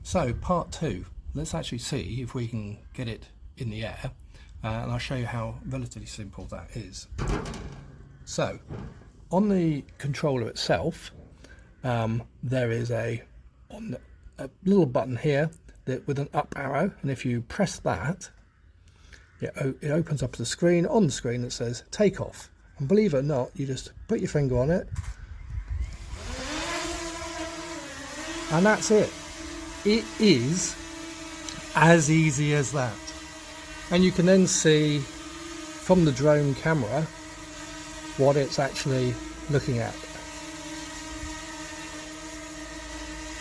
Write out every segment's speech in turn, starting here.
So part two, let's actually see if we can get it in the air, and I'll show you how relatively simple that is. So on the controller itself, there is a little button here with an up arrow, and if you press that, it opens up the screen. On the screen it says take off, and believe it or not, you just put your finger on it and that's it. It is as easy as that, and you can then see from the drone camera what it's actually looking at.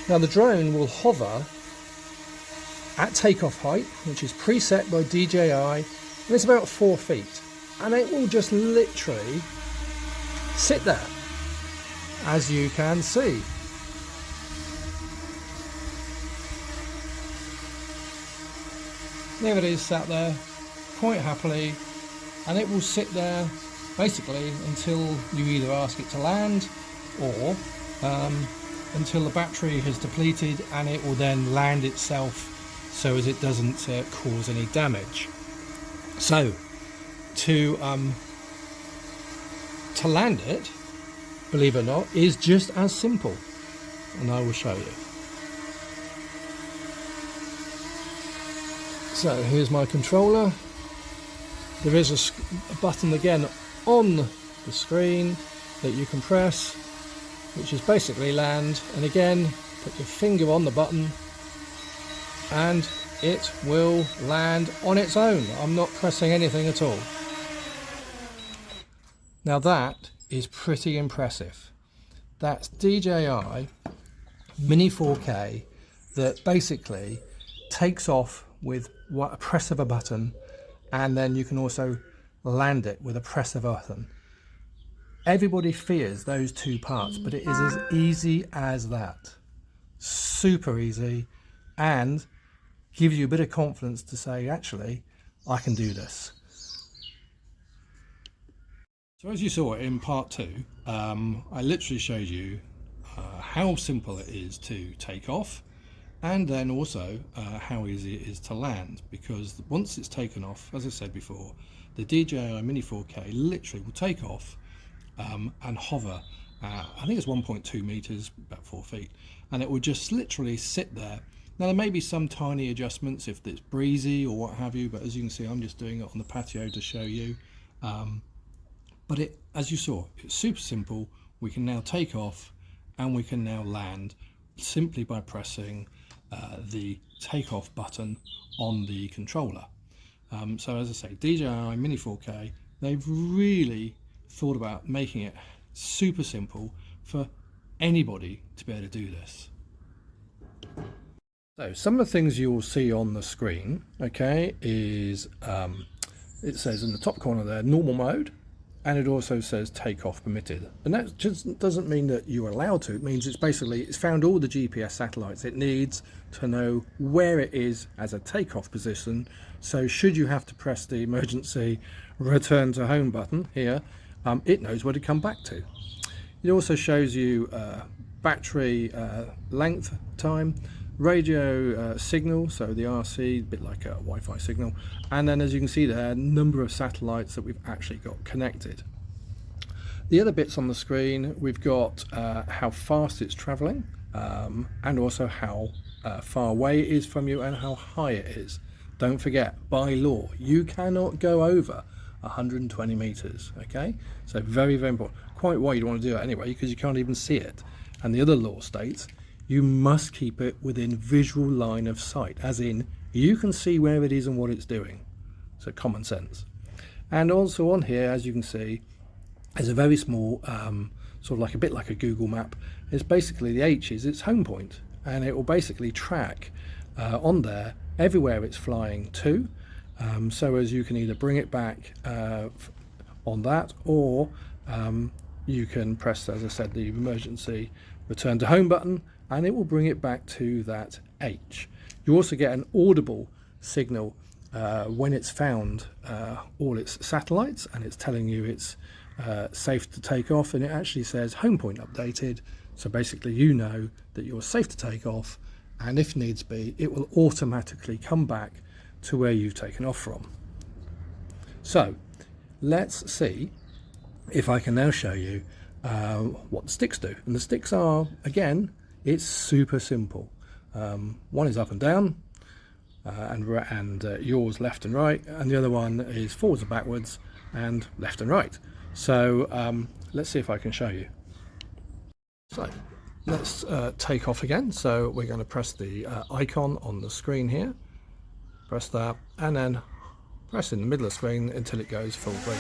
Now the drone will hover at takeoff height, which is preset by DJI, and it's about 4 feet, and it will just literally sit there, as you can see. There it is, sat there quite happily, and it will sit there basically until you either ask it to land or until the battery has depleted, and it will then land itself so as it doesn't cause any damage. So to land it, believe it or not, is just as simple, and I will show you. So here's my controller. There is a button again on the screen that you can press, which is basically land, and again put your finger on the button and it will land on its own. I'm not pressing anything at all. Now that is pretty impressive. That's DJI Mini4k that basically takes off with a press of a button, and then you can also land it with a press of a button. Everybody fears those two parts, but it is as easy as that. Super easy, and gives you a bit of confidence to say, actually, I can do this. So as you saw in part two, I literally showed you how simple it is to take off, and then also how easy it is to land, because once it's taken off, as I said before, the DJI Mini4k literally will take off and hover, I think it's 1.2 meters, about 4 feet, and it will just literally sit there. Now there may be some tiny adjustments if it's breezy or what have you, but as you can see, I'm just doing it on the patio to show you. But as you saw, it's super simple. We can now take off and we can now land simply by pressing the takeoff button on the controller. So as I say, DJI Mini4k, they've really thought about making it super simple for anybody to be able to do this. So some of the things you will see on the screen, okay, is it says in the top corner there, normal mode, and it also says takeoff permitted. And that just doesn't mean that you're allowed to. It means it's found all the GPS satellites it needs to know where it is as a takeoff position. So should you have to press the emergency return to home button here, it knows where to come back to. It also shows you battery length time, radio signal, so the RC, a bit like a Wi-Fi signal, and then as you can see there, number of satellites that we've actually got connected. The other bits on the screen, we've got how fast it's traveling, and also how far away it is from you and how high it is. Don't forget, by law, you cannot go over 120 meters, okay? So very, very important. Quite why you want to do it anyway, because you can't even see it. And the other law states you must keep it within visual line of sight, as in you can see where it is and what it's doing. So common sense. And also on here, as you can see, there's a very small sort of like a bit like a Google map. It's basically the H is its home point, and it will basically track on there everywhere it's flying to, so as you can either bring it back on that, or you can press, as I said, the emergency return to home button, and it will bring it back to that H. You also get an audible signal when it's found all its satellites, and it's telling you it's safe to take off, and it actually says home point updated. So basically you know that you're safe to take off and if needs be, it will automatically come back to where you've taken off from. So let's see if I can now show you what the sticks do. And the sticks are, again, it's super simple. One is up and down, and yours left and right, and the other one is forwards and backwards and left and right. So let's see if I can show you. So let's take off again. So we're going to press the icon on the screen here, press that, and then press in the middle of the screen until it goes full green,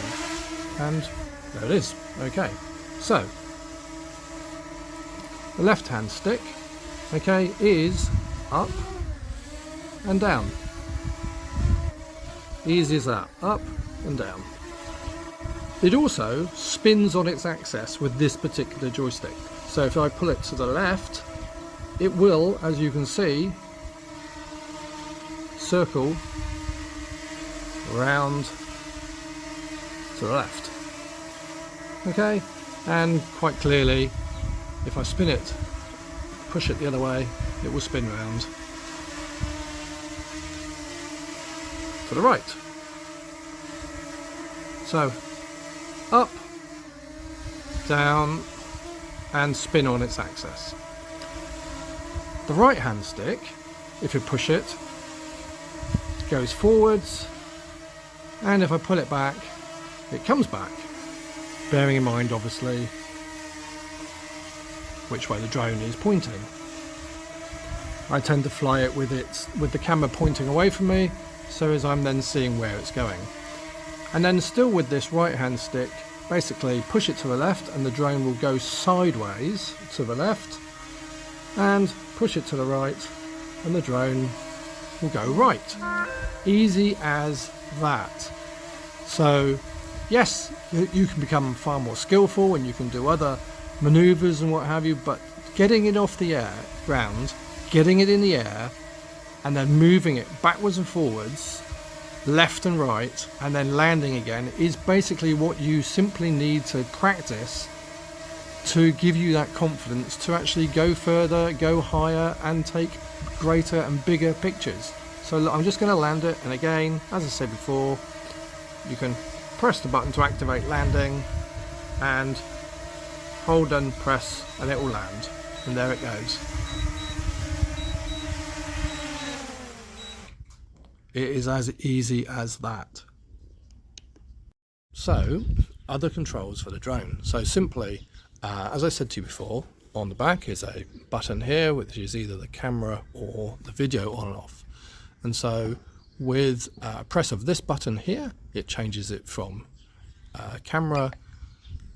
and there it is. Okay, so the left hand stick, okay, is up and down. Easy as that, up and down. It also spins on its axis with this particular joystick. So if I pull it to the left, it will, as you can see, circle round to the left. Okay, and quite clearly, if I spin it, push it the other way, it will spin round to the right. So up, down, and spin on its axis. The right hand stick, if you push it, goes forwards, and if I pull it back, it comes back, bearing in mind obviously which way the drone is pointing. I tend to fly it with the camera pointing away from me, so as I'm then seeing where it's going. And then still with this right hand stick, basically push it to the left and the drone will go sideways to the left, and push it to the right and the drone will go right. Easy as that. So yes, you can become far more skillful and you can do other maneuvers and what have you, but getting it off the ground, getting it in the air, and then moving it backwards and forwards, left and right, and then landing again is basically what you simply need to practice to give you that confidence to actually go further, go higher, and take greater and bigger pictures. So look, I'm just going to land it, and again, as I said before, you can press the button to activate landing and hold and press and it will land, and there it goes. It is as easy as that. So, other controls for the drone. So simply, as I said to you before, on the back is a button here, which is either the camera or the video on and off. And so with press of this button here, it changes it from camera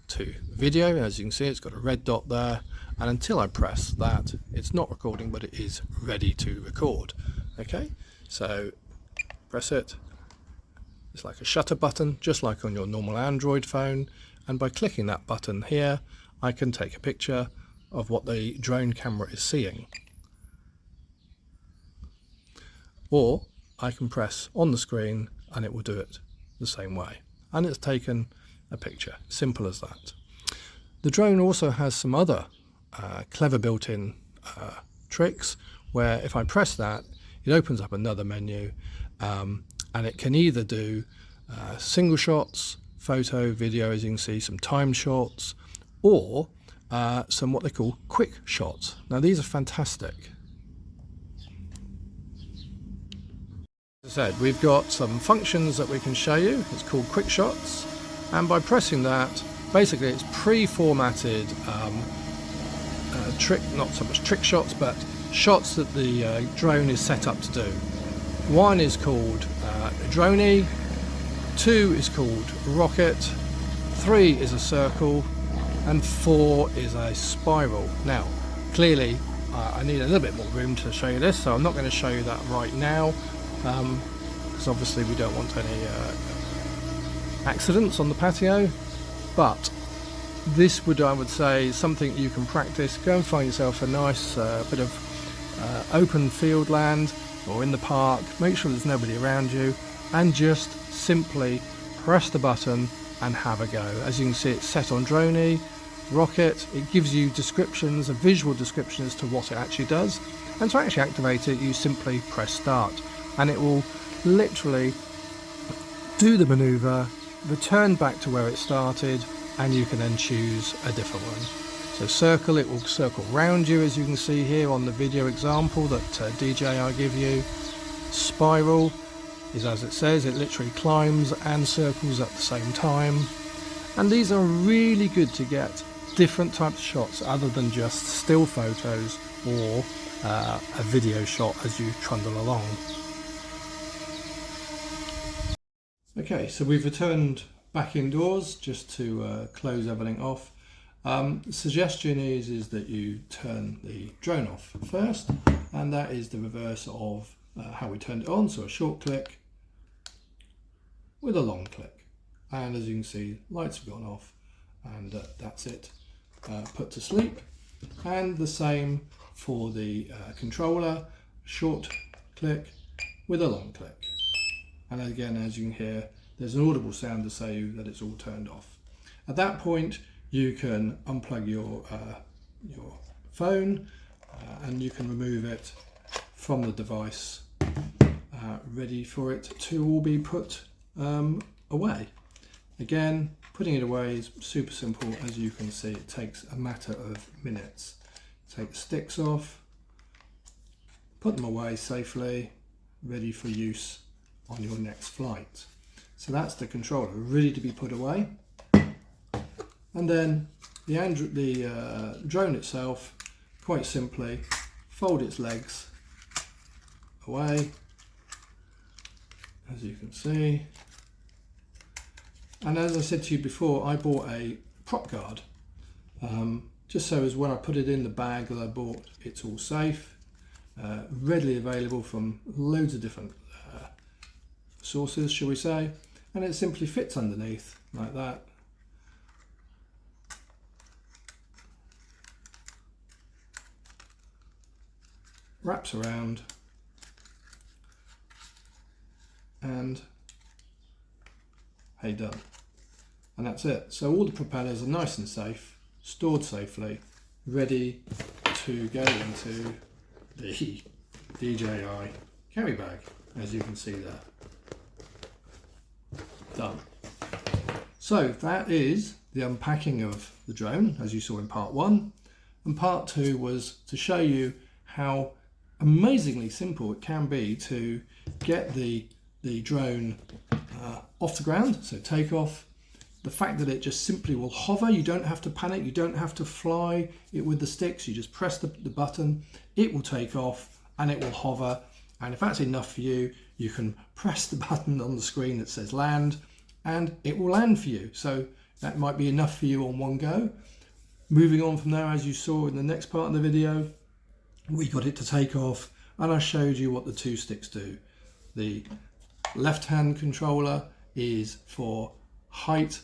to video. As you can see, it's got a red dot there, and until I press that, it's not recording, but it is ready to record. Okay, so press it. It's like a shutter button, just like on your normal Android phone, and by clicking that button here, I can take a picture of what the drone camera is seeing. Or I can press on the screen and it will do it the same way. And it's taken a picture. Simple as that. The drone also has some other clever built-in tricks where if I press that, it opens up another menu, and it can either do single shots, photo, video, as you can see, some timed shots, or some what they call quick shots. Now these are fantastic. As I said, we've got some functions that we can show you. It's called quick shots, and by pressing that, basically it's pre-formatted not so much trick shots, but shots that the drone is set up to do. One is called Droney, 2 is called Rocket, 3 is a circle, and 4 is a spiral. Now, clearly, I need a little bit more room to show you this, so I'm not going to show you that right now, because obviously we don't want any accidents on the patio. But this would, I would say, something you can practice. Go and find yourself a nice bit of open field land or in the park. Make sure there's nobody around you, and just simply press the button and have a go. As you can see, it's set on Droney, Rocket. It gives you descriptions, a visual description as to what it actually does, And to actually activate it, you simply press start, and it will literally do the maneuver, return back to where it started, and you can then choose a different one. So circle, it will circle round you, as you can see here on the video example that DJI give you. Spiral is as it says, it literally climbs and circles at the same time. And these are really good to get different types of shots other than just still photos or a video shot as you trundle along. Okay, so we've returned back indoors just to close everything off. Suggestion is that you turn the drone off first, and that is the reverse of how we turned it on. So a short click with a long click, and as you can see, lights have gone off, and that's it, put to sleep. And the same for the controller, short click with a long click, and again, as you can hear, there's an audible sound to say that it's all turned off. At that point, you can unplug your phone and you can remove it from the device, ready for it to all be put away. Again, putting it away is super simple. As you can see, it takes a matter of minutes. Take the sticks off, put them away safely, ready for use on your next flight. So that's the controller, ready to be put away. And then the drone itself, quite simply, fold its legs away, as you can see. And as I said to you before, I bought a prop guard, just so as when I put it in the bag that I bought, it's all safe, readily available from loads of different sources, shall we say, and it simply fits underneath like that. Wraps around, and hey, done. And that's it. So all the propellers are nice and safe, stored safely, ready to go into the DJI carry bag, as you can see there. Done. So that is the unpacking of the drone, as you saw in part 1. And part 2 was to show you how amazingly simple it can be to get the drone off the ground, so take off. The fact that it just simply will hover, you don't have to panic, you don't have to fly it with the sticks, you just press the button, it will take off and it will hover. And if that's enough for you, you can press the button on the screen that says land and it will land for you. So that might be enough for you on one go. Moving on from there, as you saw in the next part of the video, we got it to take off and I showed you what the 2 sticks do. The left hand controller is for height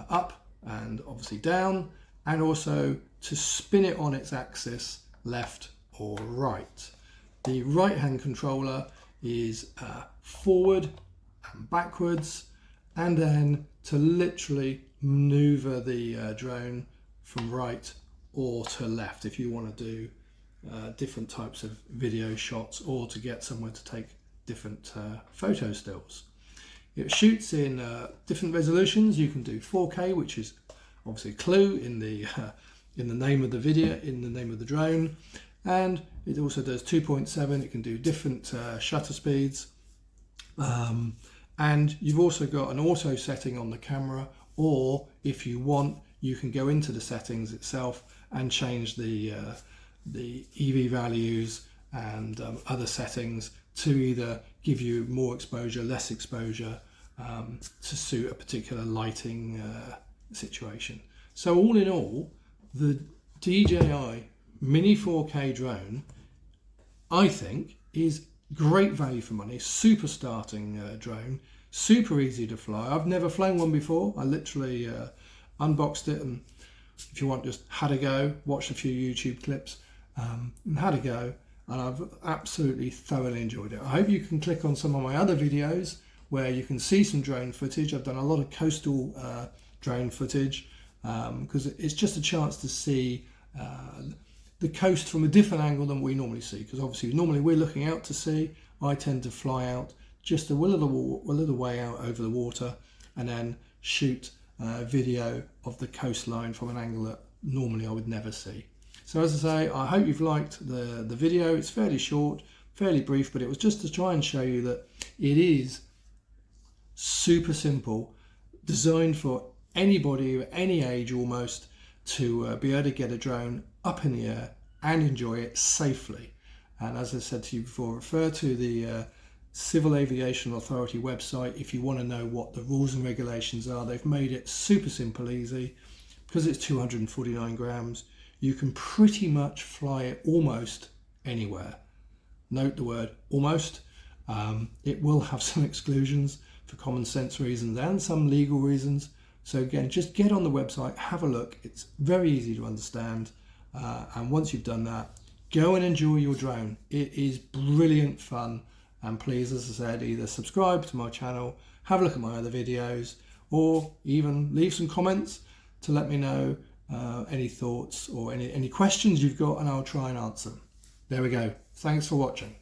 up and obviously down, and also to spin it on its axis left or right. The right hand controller is forward and backwards, and then to literally maneuver the drone from right or to left if you want to do different types of video shots or to get somewhere to take different photo stills. It shoots in different resolutions. You can do 4K, which is obviously a clue in the name of the video, in the name of the drone, and it also does 2.7. It can do different shutter speeds, and you've also got an auto setting on the camera, or if you want, you can go into the settings itself and change the EV values and other settings to either give you more exposure, less exposure, to suit a particular lighting situation. So all in all, the DJI Mini4k drone, I think, is great value for money, super starting drone, super easy to fly. I've never flown one before. I literally unboxed it, and if you want, just had a go, watched a few YouTube clips, and had a go. And I've absolutely thoroughly enjoyed it. I hope you can click on some of my other videos where you can see some drone footage. I've done a lot of coastal drone footage because it's just a chance to see the coast from a different angle than we normally see, because obviously normally we're looking out to sea. I tend to fly out just a little way out over the water and then shoot a video of the coastline from an angle that normally I would never see. So as I say, I hope you've liked the video. It's fairly short, fairly brief, but it was just to try and show you that it is super simple, designed for anybody of any age almost to be able to get a drone up in the air and enjoy it safely. And as I said to you before, refer to the Civil Aviation Authority website if you want to know what the rules and regulations are. They've made it super simple, easy. Because it's 249 grams, you can pretty much fly it almost anywhere. Note the word almost. It will have some exclusions for common sense reasons and some legal reasons. So again, just get on the website, have a look. It's very easy to understand. And once you've done that, go and enjoy your drone. It is brilliant fun. And please, as I said, either subscribe to my channel, have a look at my other videos, or even leave some comments to let me know any thoughts or any questions you've got, and I'll try and answer them. There we go. Thanks for watching.